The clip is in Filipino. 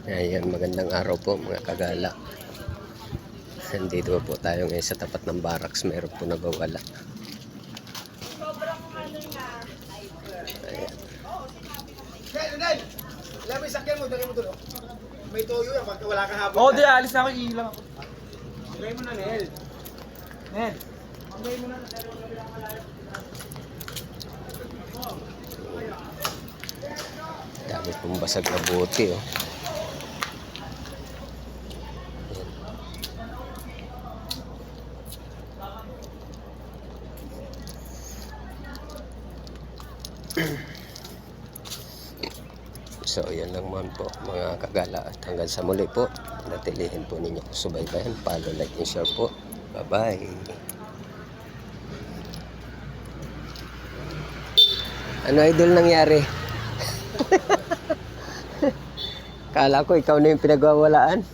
Ayan, magandang araw po mga kagala. Nandito po tayo ngayon sa tapat ng barracks. Meron po nagwawala. Ayan. May sakyan mo, dali mo doon. May toyo yan, pagka wala kang habol. Oo, di alis na ako, iilang ako. Magay mo na, Nel. Nel. Magay mo na. Dami pong basag na bote, oh. So yan lang man po mga kagala, at hanggang sa muli po, natilihin po ninyo subaybayan, follow, like and share po. Bye bye. Ano idol nangyari? Kala ko ikaw na yung pinagwawalaan.